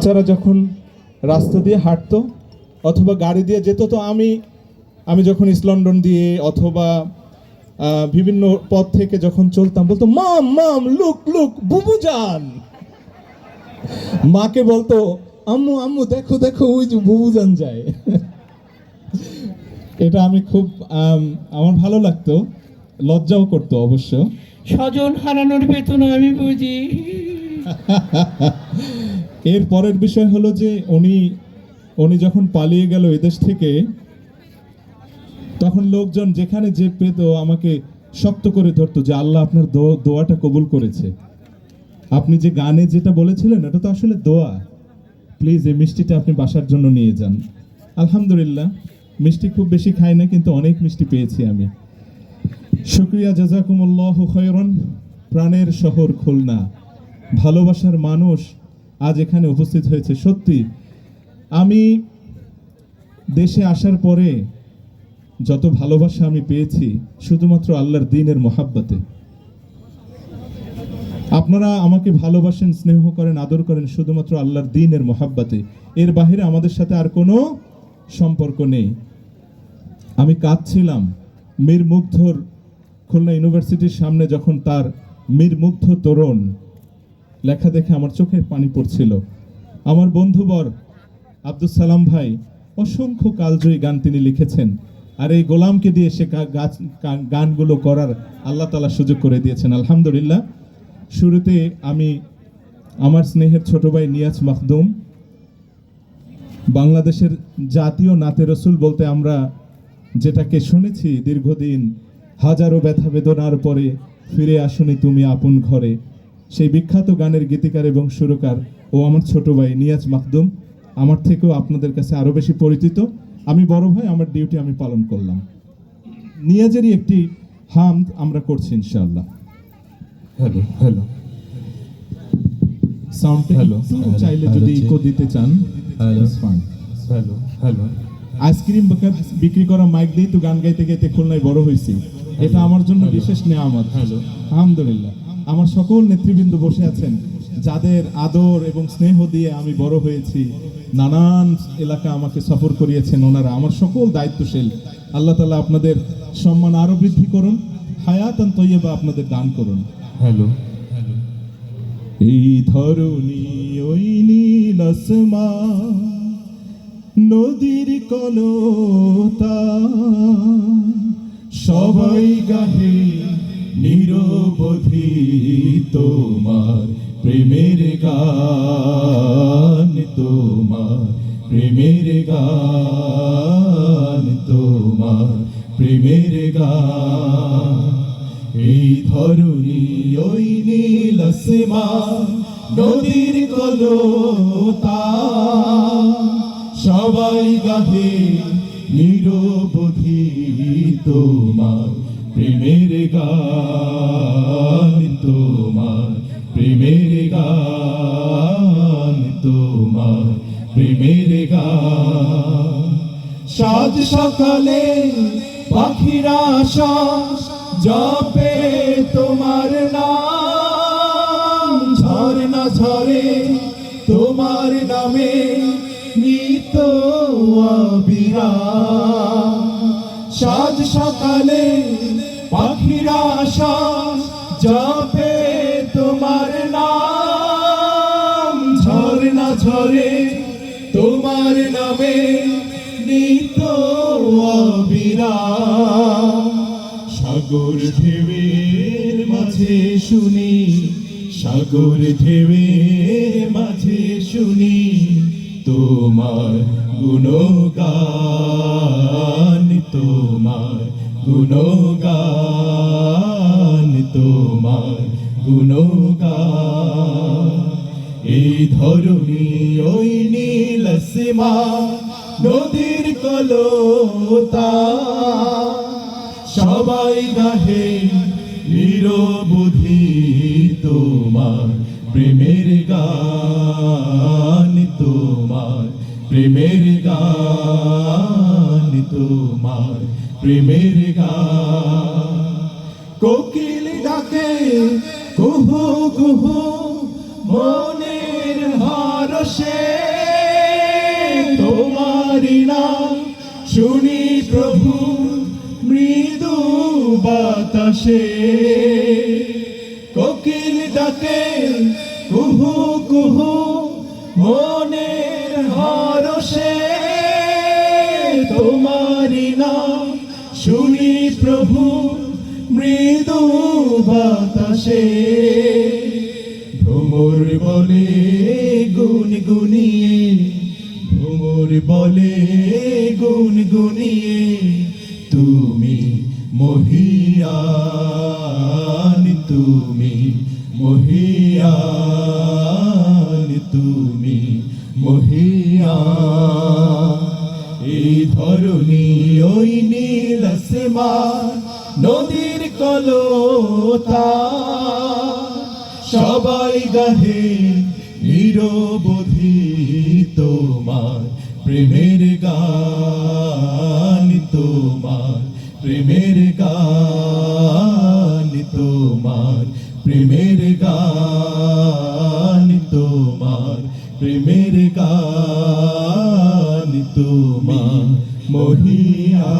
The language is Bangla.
বাচ্চারা যখন রাস্তা দিয়ে হাঁটতো অথবা গাড়ি দিয়ে যেত, তো আমি যখন ইস্ট লন্ডন দিয়ে অথবা বিভিন্ন পথ থেকে যখন চলতাম, বলতো মাম মাম লুক লুক বুবু যান। মাকে বলতো আম্মু আম্মু দেখো দেখো ওই যে বুবু যান যায়। এটা আমি খুব আমার ভালো লাগতো, লজ্জাও করতো অবশ্য। স্বজন হারানোর বেতন আমি বুঝি। এর পরের বিষয় হলো যে উনি যখন পালিয়ে গেল এদেশ থেকে, তখন লোকজন যেখানে যে পেত আমাকে শক্ত করে ধরতো যে আল্লাহ আপনার দোয়াটা কবুল করেছে। আপনি যে গানে যেটা বলেছিলেন এটা তো আসলে দোয়া, প্লিজ এই মিষ্টিটা আপনি বাসার জন্য নিয়ে যান। আলহামদুলিল্লাহ, মিষ্টি খুব বেশি খাই না, কিন্তু অনেক মিষ্টি পেয়েছি আমি। শুকরিয়া, জাযাকুমুল্লাহু খায়রান। প্রাণের শহর খুলনা, ভালোবাসার মানুষ আজ এখানে উপস্থিত হয়েছে। সত্যি আমি দেশে আসার পরে যত ভালোবাসা আমি পেয়েছি শুধুমাত্র আল্লাহর দ্বীনের মহাব্বতে। আপনারা আমাকে ভালোবাসেন, স্নেহ করেন, আদর করেন শুধুমাত্র আল্লাহর দ্বীনের মহাব্বতে। এর বাহিরে আমাদের সাথে আর কোনো সম্পর্ক নেই। আমি কাঁদছিলাম মীর মুগ্ধর খুলনা ইউনিভার্সিটির সামনে, যখন তার মীর মুগ্ধ তরুণ লেখা দেখে আমার চোখের পানি পড়ছিল। আমার বন্ধুবর আব্দুল সালাম ভাই অসংখ্য কালজয়ী গান তিনি লিখেছেন, আর এই গোলামকে দিয়ে সে গানগুলো করার আল্লাহ তাআলা সুযোগ করে দিয়েছেন, আলহামদুলিল্লাহ। শুরুতে আমি আমার স্নেহের ছোট ভাই নিয়াজ মাখদুম, বাংলাদেশের জাতীয় নাতে রসুল বলতে আমরা যেটাকে শুনেছি দীর্ঘদিন, হাজারো ব্যথা বেদনার পরে ফিরে আসুনি তুমি আপন ঘরে, সেই বিখ্যাত গানের গীতিকার এবং সুরকার ও আমার ছোট ভাই নিয়াজ মাখদুম। আমার থেকেও আপনাদের কাছে আরো বেশি পরিচিত। আমি বড় ভাই, আমার ডিউটি আমি পালন করলাম। নিয়াজেরই একটি হামদ আমরা করছি ইনশাআল্লাহ। হ্যালো হ্যালো সাউন্ড হ্যালো, চাইলে যদি ইকো দিতে চান। Hello fine. Hello hello ice cream বিক্রি করা মাইক দিয়ে তো গান গাইতে গাইতে খুলনায় বড় হয়েছি, এটা আমার জন্য বিশেষ নেয়ামত। হ্যালো, আলহামদুলিল্লাহ। আমার সকল নেতৃবৃন্দ বসে আছেন, যাদের আদর এবং স্নেহ দিয়ে আমি বড় হয়েছি, নানান এলাকা আমাকে সফর করিয়েছেন ওনারা, আমার সকল দায়িত্বশীল। আল্লাহ তাআলা আপনাদের সম্মান আরো বৃদ্ধি করুন, হায়াতান তৈয়বা আপনাদের দান করুন। হ্যালো, এই ধরনী ওই নীল আসমান, নদীর কলতা, সবাই গাহে নিরবধি তোমার প্রেমের গান, তোমার প্রেমের গান, তোমার প্রেমের গান। এই ধরনী ওই নীল আসমান, নদীর কলতা, সবাই গাহে নিরবধি তোমার প্রেমের গান, তোমার প্রেমের গান, তোমার প্রেমের গান। সাত সকালে পাখিরা শ্বাস জপে তোমার নাম, ঝরনা ঝরে তোমার নামে নিত অবিরাম। সাত সকালে পাখিরা শ্বাস জপে তোমার নাম, ঝরনা ঝরে তোমার নামে নিত অবিরাম। সাগর ঢেউয়ের মাঝে শুনি, সাগর ঢেউয়ের মাঝে শুনি তোমার গুণগান, তোমার গুণগান, তোমার গুণগান। এই ধরনী ওই নীল আসমান, নদীর কলতা, সবাই গাহে নিরবধি তোমার প্রেমের গান, তোমার প্রেমের গান, তোমার প্রেমের গান। কোকিল ডাকে কুহু কুহু মনের হরষে, তোমারি নাম শুনি প্রভু মৃদু বাতাসে, কোকিল ডাকে কুহু কুহু মনের হরষে, তোমারি নাম শুনি প্রভু মৃদু বাতাসে। ভ্রমর বলে গুনগুনিয়ে, ভ্রমর বলে গুনগুনিয়ে, তুমি মহিয়ান, তুমি মহিয়ান, তুমি মহিয়ান। এই ধরণী ওই নীল আসমান, নদীর কলতা, সবাই গাহে নিরবধি তোমার প্রেমের গান, তোমার প্রেমের গান, তোমার প্রেমের গান, তোমার প্রেমের গান, তোমার মহিয়া।